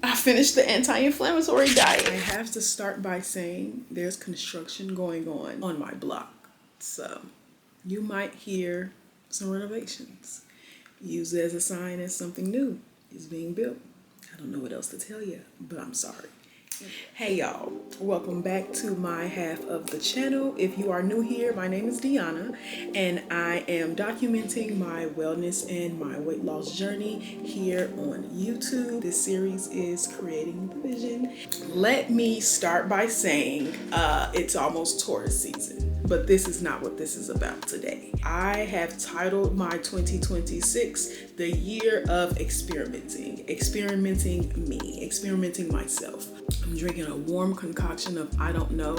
I finished the anti-inflammatory diet. I have to start by saying there's construction going on my block. So you might hear some renovations. Use it as a sign that something new is being built. I don't know what else to tell you, but I'm sorry. Hey y'all, welcome back to my half of the channel. If you are new here, my name is Deanna and I am documenting my wellness and my weight loss journey here on YouTube. This series is Creating the Vision. Let me start by saying it's almost Taurus season, but this is not what this is about today. I have titled my 2026 the year of experimenting me, experimenting myself. I'm drinking a warm concoction of I don't know.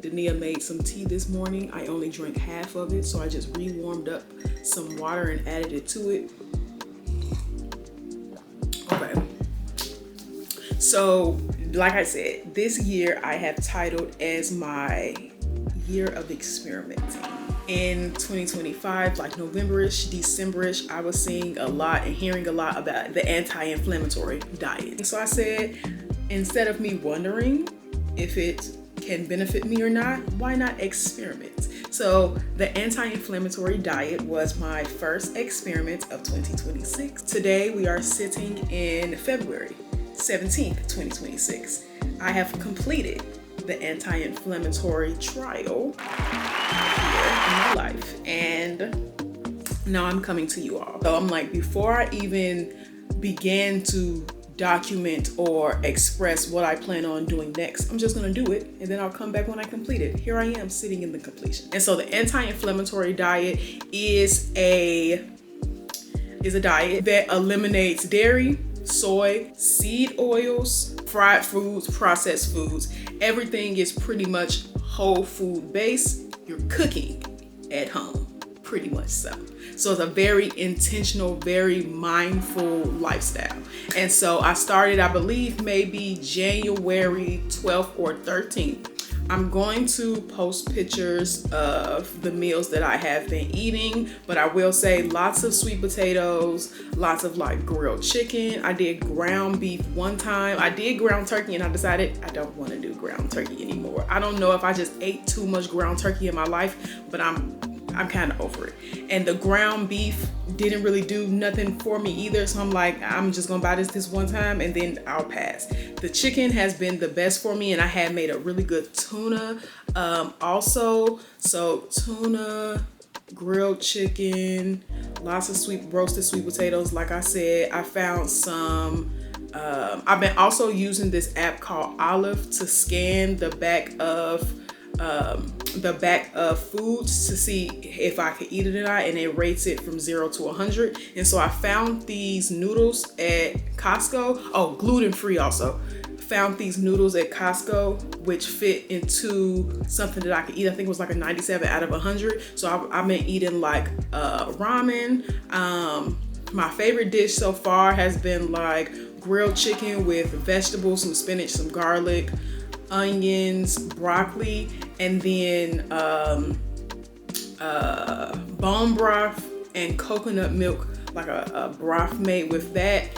Dania made some tea this morning. I only drank half of it, so I just re-warmed up some water and added it to it. Okay. So, like I said, this year I have titled as my year of experimenting. In 2025, like November-ish, December-ish, I was seeing a lot and hearing a lot about the anti-inflammatory diet. So I said, instead of me wondering if it can benefit me or not, why not experiment? So the anti-inflammatory diet was my first experiment of 2026. Today we are sitting in February 17th, 2026. I have completed the anti-inflammatory trial here in my life, and now I'm coming to you all. So I'm like, before I even began to document or express what I plan on doing next, I'm just gonna do it and then I'll come back when I complete it. Here I am sitting in the completion. And so the anti-inflammatory diet is a diet that eliminates dairy, soy, seed oils, fried foods, processed foods. Everything is pretty much whole food based. You're cooking at home, pretty much so. So it's a very intentional, very mindful lifestyle. And so I started, I believe, maybe January 12th or 13th. I'm going to post pictures of the meals that I have been eating, but I will say lots of sweet potatoes, lots of like grilled chicken. I did ground beef one time. I did ground turkey and I decided I don't want to do ground turkey anymore. I don't know if I just ate too much ground turkey in my life, but I'm kind of over it. And the ground beef didn't really do nothing for me either. So I'm like, I'm just gonna buy this one time and then I'll pass. The chicken has been the best for me, and I had made a really good tuna also. So tuna, grilled chicken, lots of roasted sweet potatoes. Like I said, I found some, I've been also using this app called Olive to scan the back of foods to see if I could eat it or not, and it rates it from 0 to 100. And so I found these noodles at Costco. Oh, gluten-free also. Found these noodles at Costco which fit into something that I could eat. I think it was like a 97 out of 100. So I've been eating like ramen. My favorite dish so far has been like grilled chicken with vegetables, some spinach, some garlic, onions, broccoli, and then bone broth and coconut milk, like a broth made with that,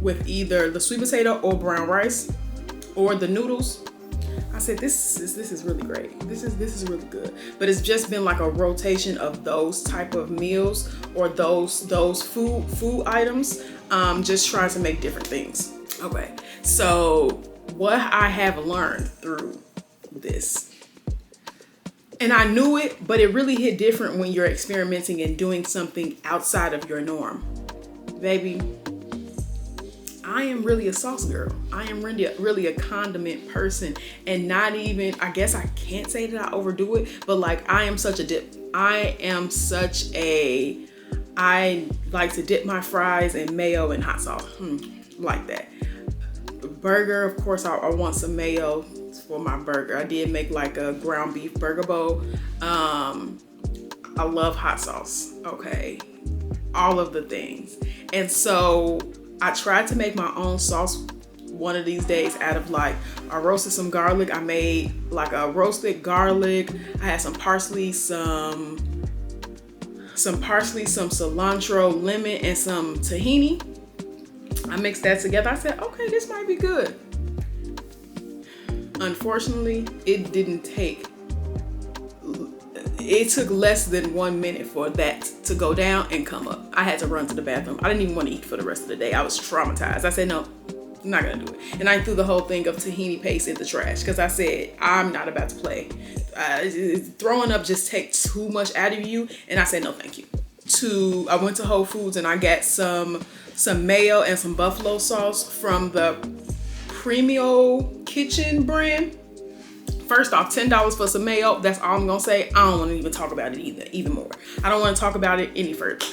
with either the sweet potato or brown rice or the noodles. I said, this is really great. This is really good. But it's just been like a rotation of those type of meals or those food items, just trying to make different things. Okay, so what I have learned through this, and I knew it, but it really hit different when you're experimenting and doing something outside of your norm. Baby, I am really a sauce girl. I am really a condiment person, and not even, I guess I can't say that I overdo it, but like I am such a dip. I like to dip my fries in mayo and hot sauce, like that. Burger, of course, I want some mayo for my burger. I did make like a ground beef burger bowl. I love hot sauce, okay? All of the things. And so I tried to make my own sauce one of these days out of like, I roasted some garlic. I made like a roasted garlic. I had some parsley, some cilantro, lemon, and some tahini. I mixed that together. I said, okay, this might be good. Unfortunately, it took less than 1 minute for that to go down and come up. I had to run to the bathroom. I didn't even want to eat for the rest of the day. I was traumatized. I said, no, I'm not gonna do it. And I threw the whole thing of tahini paste in the trash because I said, I'm not about to play. Throwing up just takes too much out of you. And I said, no, thank you. I went to Whole Foods and I got some mayo and some buffalo sauce from the Premio Kitchen brand. First off, $10 for some mayo. That's all I'm gonna say. I don't want to even talk about it even more. I don't want to talk about it any further.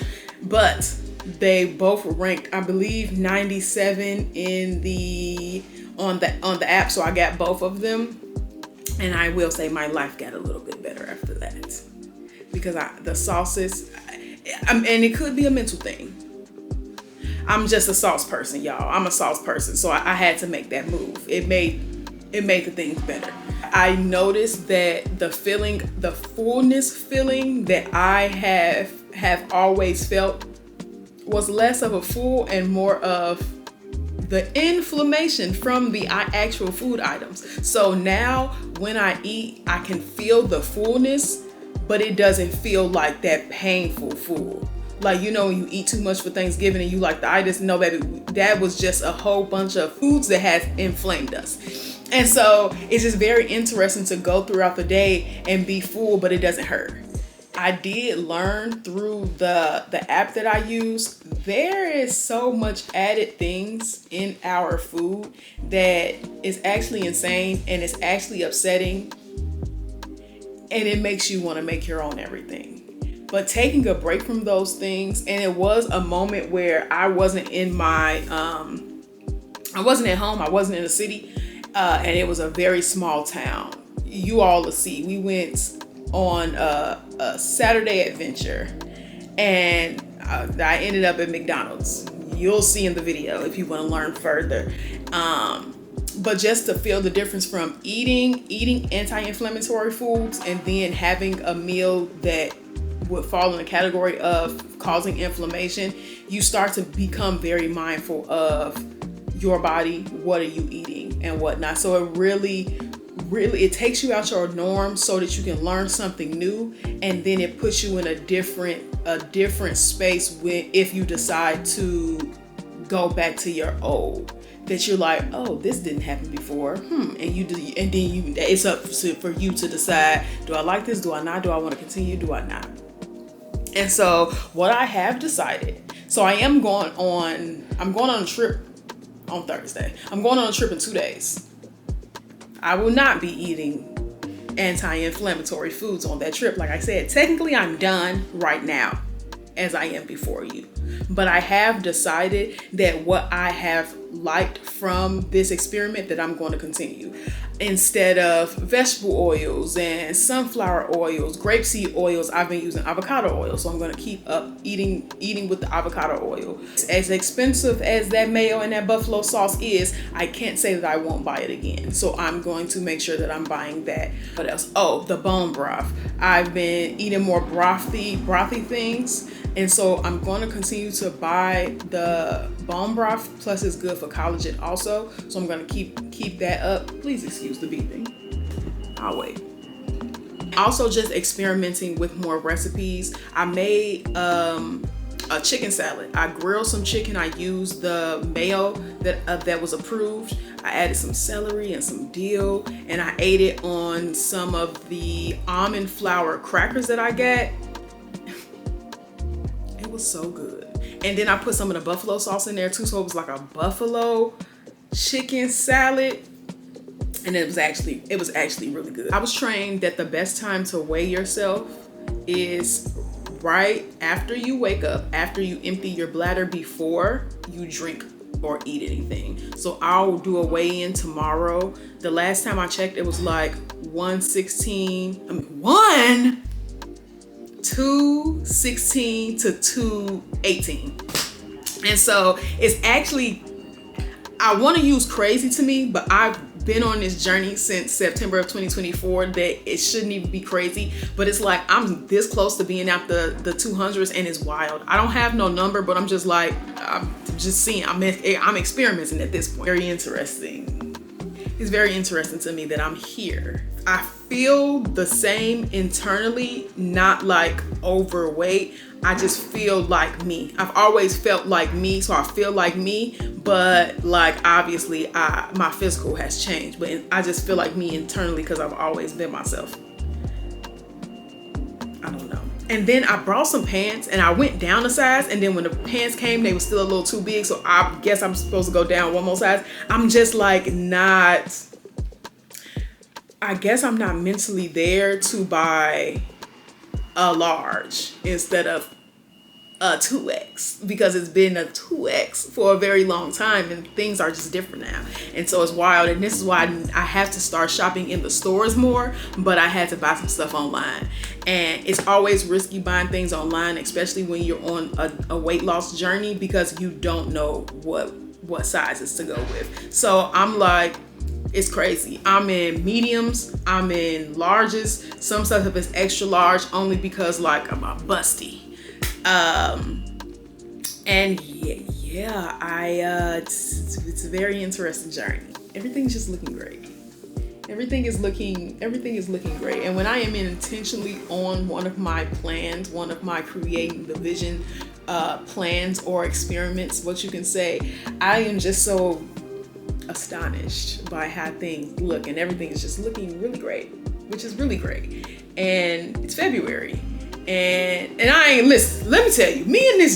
But they both ranked, I believe, 97 on the app. So I got both of them, and I will say my life got a little bit better after that because the sauces, and it could be a mental thing. I'm just a sauce person, y'all. I'm a sauce person, so I had to make that move. It made the things better. I noticed that the fullness feeling that I have always felt was less of a full and more of the inflammation from the actual food items. So now when I eat, I can feel the fullness, but it doesn't feel like that painful full. Like, you know, when you eat too much for Thanksgiving and you like the itis, no, baby, that was just a whole bunch of foods that has inflamed us. And so it's just very interesting to go throughout the day and be full, but it doesn't hurt. I did learn through the app that I use, there is so much added things in our food that is actually insane and it's actually upsetting. And it makes you want to make your own everything. But taking a break from those things, and it was a moment where I wasn't in my, I wasn't at home, I wasn't in the city, and it was a very small town. You all will see, we went on a Saturday adventure, and I ended up at McDonald's. You'll see in the video if you want to learn further. But just to feel the difference from eating anti-inflammatory foods and then having a meal that would fall in the category of causing inflammation, you start to become very mindful of your body, what are you eating and whatnot. So it really it takes you out your norm so that you can learn something new, and then it puts you in a different space if you decide to go back to your old, that you're like, oh, this didn't happen before, and then it's up for you to decide, do I like this, do I not, do I want to continue, do I not? And so what I have decided, so I'm going on a trip on Thursday. I'm going on a trip in 2 days. I will not be eating anti-inflammatory foods on that trip. Like I said, technically I'm done right now as I am before you. But I have decided that what I have liked from this experiment that I'm going to continue. Instead of vegetable oils and sunflower oils, grapeseed oils, I've been using avocado oil. So I'm going to keep up eating with the avocado oil. As expensive as that mayo and that buffalo sauce is, I can't say that I won't buy it again. So I'm going to make sure that I'm buying that. What else? Oh, the bone broth. I've been eating more brothy things. And so I'm going to continue to buy the bone broth, plus it's good for collagen also. So I'm going to keep that up. Please excuse the beeping. I'll wait. Also just experimenting with more recipes. I made a chicken salad. I grilled some chicken. I used the mayo that was approved. I added some celery and some dill, and I ate it on some of the almond flour crackers that I got. It was so good. And then I put some of the buffalo sauce in there too, so it was like a buffalo chicken salad, and it was actually really good. I was trained that the best time to weigh yourself is right after you wake up, after you empty your bladder, before you drink or eat anything. So I'll do a weigh-in tomorrow. The last time I checked, it was like 216 to 218. And so it's actually, I want to use crazy to me, but I've been on this journey since September of 2024 that it shouldn't even be crazy, but it's like I'm this close to being out the 200s, and it's wild. I don't have no number, but I'm just like, I'm just seeing, I'm experimenting at this point. Very interesting. It's very interesting to me that I'm here. I feel the same internally, not like overweight. I just feel like me. I've always felt like me, so I feel like me, but like obviously my physical has changed, but I just feel like me internally because I've always been myself. I don't know. And then I brought some pants and I went down a size, and then when the pants came, they were still a little too big, so I guess I'm supposed to go down one more size. I'm just like not, I guess I'm not mentally there to buy a large instead of a 2X, because it's been a 2X for a very long time and things are just different now. And so it's wild, and this is why I have to start shopping in the stores more, but I had to buy some stuff online. And it's always risky buying things online, especially when you're on a weight loss journey, because you don't know what sizes to go with. So I'm like, it's crazy. I'm in mediums, I'm in larges. Some stuff is extra large only because like I'm a busty. And it's a very interesting journey. Everything's just looking great. Everything is looking great. And when I am intentionally on one of my plans, one of my creating the vision plans or experiments, what you can say, I am just so astonished by how things look, and everything is just looking really great, which is really great. And it's February, and I ain't, listen, let me tell you, me and the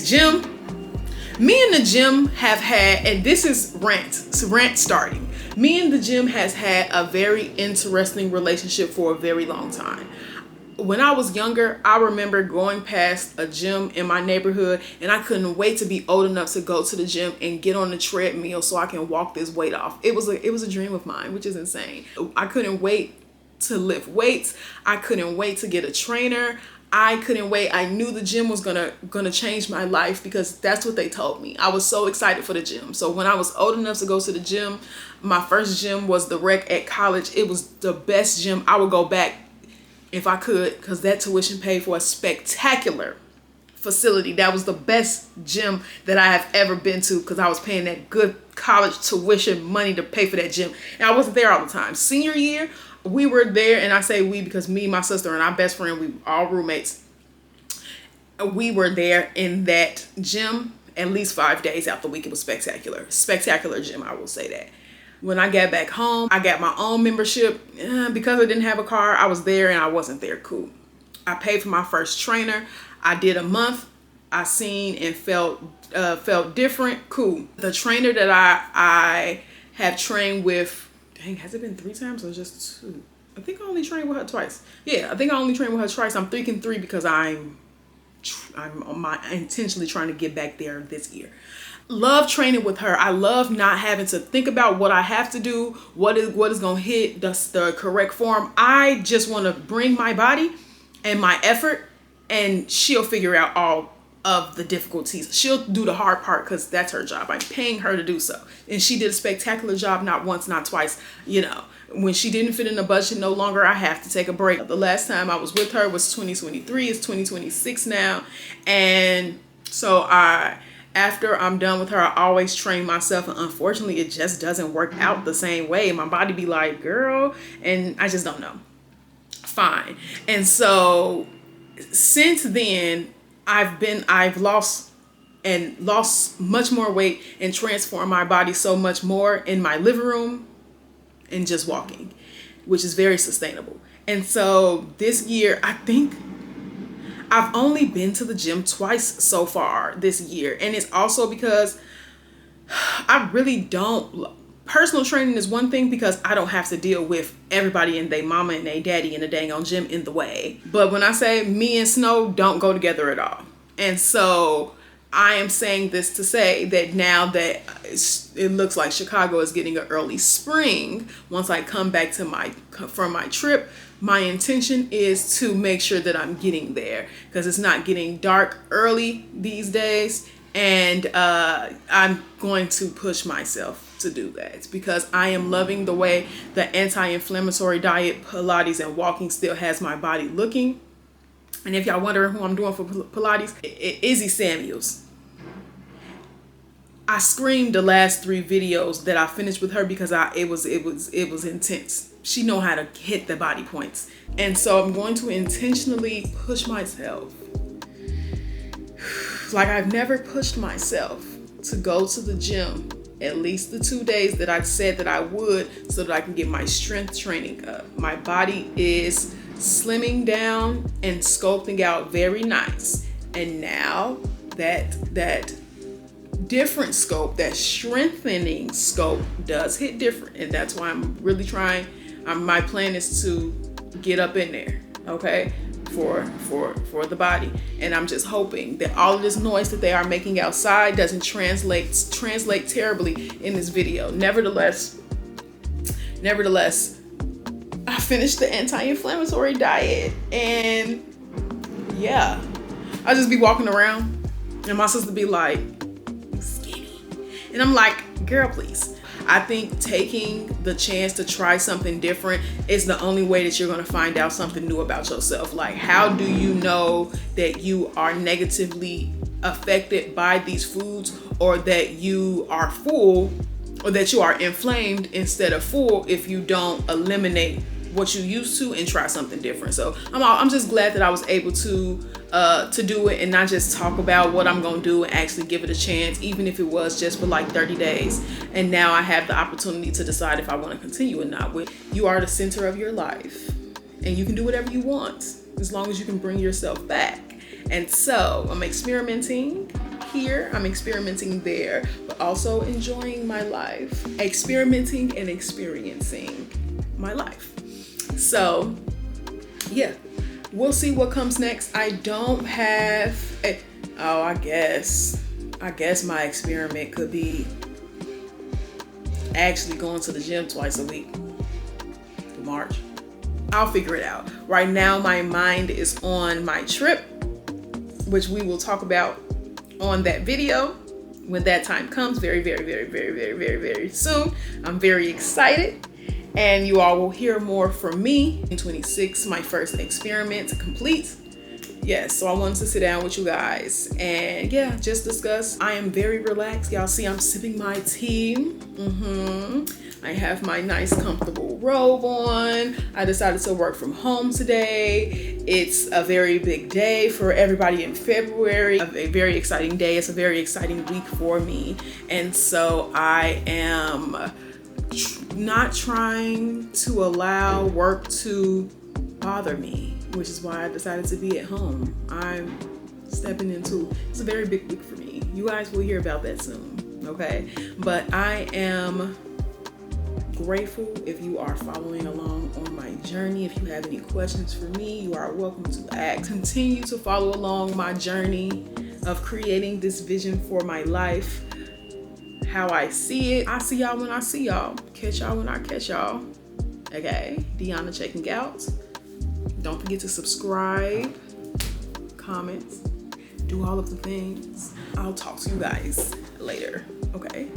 gym have had, and this is rant starting. Me and the gym has had a very interesting relationship for a very long time. When I was younger, I remember going past a gym in my neighborhood, and I couldn't wait to be old enough to go to the gym and get on the treadmill so I can walk this weight off. It was a dream of mine, which is insane. I couldn't wait to lift weights. I couldn't wait to get a trainer. I couldn't wait. I knew the gym was gonna change my life, because that's what they told me. I was so excited for the gym. So when I was old enough to go to the gym, my first gym was the Rec at college. It was the best gym. I would go back if I could, because that tuition paid for a spectacular facility. That was the best gym that I have ever been to, because I was paying that good college tuition money to pay for that gym. And I wasn't there all the time. Senior year, we were there, and I say we because me, my sister, and our best friend, we all roommates. We were there in that gym at least 5 days out the week. It was spectacular. Spectacular gym, I will say that. When I got back home, I got my own membership. Because I didn't have a car, I was there and I wasn't there. Cool. I paid for my first trainer. I did a month. I seen and felt different. Cool. The trainer that I have trained with, dang, has it been 3 times or just 2? I think I only trained with her twice. Yeah, I think I only trained with her twice. I'm thinking 3 because I'm intentionally trying to get back there this year. Love training with her. I love not having to think about what I have to do, what is going to hit the correct form. I just want to bring my body and my effort, and she'll figure out all of the difficulties. She'll do the hard part because that's her job. I'm paying her to do so. And she did a spectacular job, not once, not twice. You know, when she didn't fit in the budget no longer, I have to take a break. The last time I was with her was 2023. It's 2026 now. And so after I'm done with her, I always train myself, and unfortunately it just doesn't work out the same way. My body be like, girl, and I just don't know. Fine. And since then, I've lost much more weight and transformed my body so much more in my living room and just walking, which is very sustainable. And so this year, I think I've only been to the gym twice so far this year. And it's also because I really don't, personal training is one thing because I don't have to deal with everybody and their mama and their daddy in the dang on gym in the way. But when I say me and Snow don't go together at all. And so I am saying this to say that now that it looks like Chicago is getting an early spring, once I come back to from my trip, my intention is to make sure that I'm getting there, because it's not getting dark early these days. And I'm going to push myself to do that, because I am loving the way the anti-inflammatory diet, Pilates, and walking still has my body looking. And if y'all wondering who I'm doing for Pilates, Izzy Samuels. I screamed the last 3 videos that I finished with her because it was intense. She know how to hit the body points. And so I'm going to intentionally push myself like I've never pushed myself to go to the gym at least the 2 days that I said that I would, so that I can get my strength training up. My body is slimming down and sculpting out very nice. And now that different scope, that strengthening scope does hit different. And that's why I'm really trying. My plan is to get up in there, okay, for the body. And I'm just hoping that all of this noise that they are making outside doesn't translate terribly in this video. Nevertheless, I finished the anti-inflammatory diet, and yeah, I'll just be walking around and my sister be like, skinny. And I'm like, girl, please. I think taking the chance to try something different is the only way that you're going to find out something new about yourself. Like, how do you know that you are negatively affected by these foods, or that you are full, or that you are inflamed instead of full, if you don't eliminate what you used to and try something different? So I'm just glad that I was able to do it and not just talk about what I'm gonna do, and actually give it a chance, even if it was just for like 30 days. And now I have the opportunity to decide if I want to continue or not. You are the center of your life, and you can do whatever you want as long as you can bring yourself back. And so I'm experimenting here, I'm experimenting there, but also enjoying my life, experimenting and experiencing my life. So yeah, we'll see what comes next. I don't have I guess my experiment could be actually going to the gym twice a week for March. I'll figure it out. Right now my mind is on my trip, which we will talk about on that video when that time comes, very, very, very, very, very, very, very soon. I'm very excited. And you all will hear more from me in 26, my first experiment to complete. Yes, so I wanted to sit down with you guys and yeah, just discuss. I am very relaxed. Y'all see I'm sipping my tea. I have my nice comfortable robe on. I decided to work from home today. It's a very big day for everybody in February. A very exciting day. It's a very exciting week for me. And so I am not trying to allow work to bother me, which is why I decided to be at home. I'm stepping into, it's a very big week for me. You guys will hear about that soon, okay? But I am grateful if you are following along on my journey. If you have any questions for me, you are welcome to ask. Continue to follow along my journey of creating this vision for my life. How I see it. I see y'all when I see y'all. Catch y'all when I catch y'all. Okay, Deanna checking out. Don't forget to subscribe, comment, do all of the things. I'll talk to you guys later. Okay.